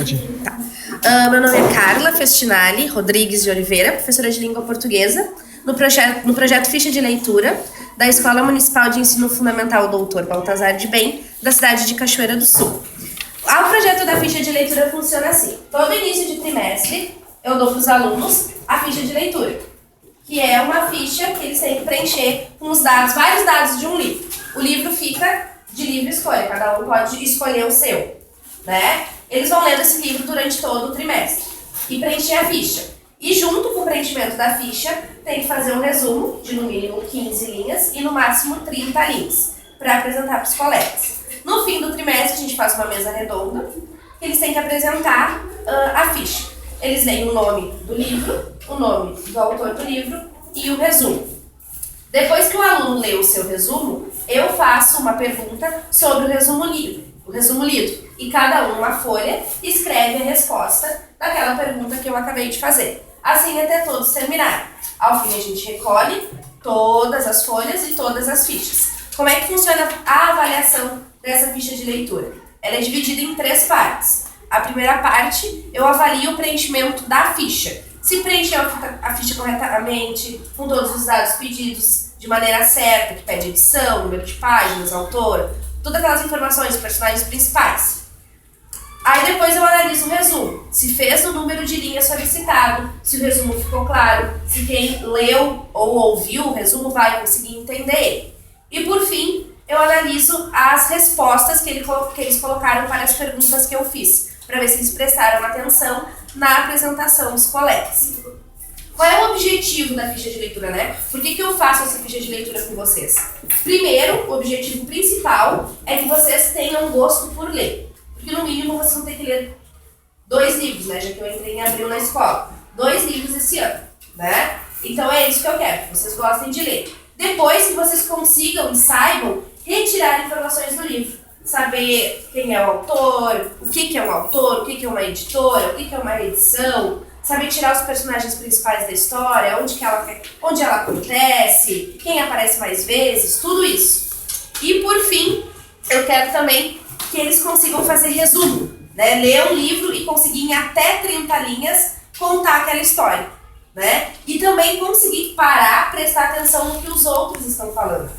pode ir. Tá. Meu nome é Carla Festinali Rodrigues de Oliveira, professora de língua portuguesa, no projeto Ficha de Leitura, da Escola Municipal de Ensino Fundamental Doutor Baltazar de Bem, da cidade de Cachoeira do Sul. O projeto da ficha de leitura funciona assim. Todo início de trimestre, eu dou para os alunos a ficha de leitura, que é uma ficha que eles têm que preencher com os dados, vários dados de um livro. O livro fica de livre escolha, cada um pode escolher o seu, né? Eles vão lendo esse livro durante todo o trimestre e preencher a ficha. E junto com o preenchimento da ficha, tem que fazer um resumo de no mínimo 15 linhas e no máximo 30 linhas para apresentar para os colegas. No fim do trimestre, a gente faz uma mesa redonda, que eles têm que apresentar a ficha. Eles leem o nome do livro, o nome do autor do livro e o resumo. Depois que o aluno lê o seu resumo, eu faço uma pergunta sobre o resumo lido. E cada um, uma folha, escreve a resposta daquela pergunta que eu acabei de fazer. Assim até todos terminarem. Ao fim a gente recolhe todas as folhas e todas as fichas. Como é que funciona a avaliação dessa ficha de leitura? Ela é dividida em 3 partes. A primeira parte, eu avalio o preenchimento da ficha. Se preencheu a ficha corretamente, com todos os dados pedidos de maneira certa, que pede edição, número de páginas, autor, todas aquelas informações, personagens principais. Aí depois eu analiso o resumo. Se fez o número de linhas solicitado, se o resumo ficou claro, se quem leu ou ouviu o resumo vai conseguir entender ele. E por fim, eu analiso as respostas que eles colocaram para as perguntas que eu fiz, para ver se eles prestaram atenção na apresentação dos colegas. Qual é o objetivo da ficha de leitura, né? Por que eu faço essa ficha de leitura com vocês? Primeiro, o objetivo principal é que vocês tenham gosto por ler. Porque no mínimo vocês vão ter que ler 2 livros, né? Já que eu entrei em abril na escola. 2 livros esse ano, né? Então é isso que eu quero, que vocês gostem de ler. Depois que vocês consigam e saibam retirar informações do livro. Saber quem é o autor, o que é um autor, o que é uma editora, o que é uma reedição. Saber tirar os personagens principais da história, onde ela acontece, quem aparece mais vezes, tudo isso. E por fim, eu quero também que eles consigam fazer resumo, né? Ler um livro e conseguir em até 30 linhas contar aquela história, né? E também conseguir parar, prestar atenção no que os outros estão falando,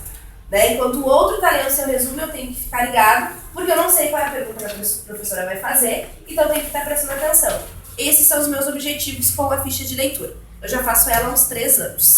né? Enquanto o outro está lendo o seu resumo, eu tenho que ficar ligado, porque eu não sei qual é a pergunta que a professora vai fazer, então eu tenho que estar prestando atenção. Esses são os meus objetivos com a ficha de leitura. Eu já faço ela há uns 3 anos.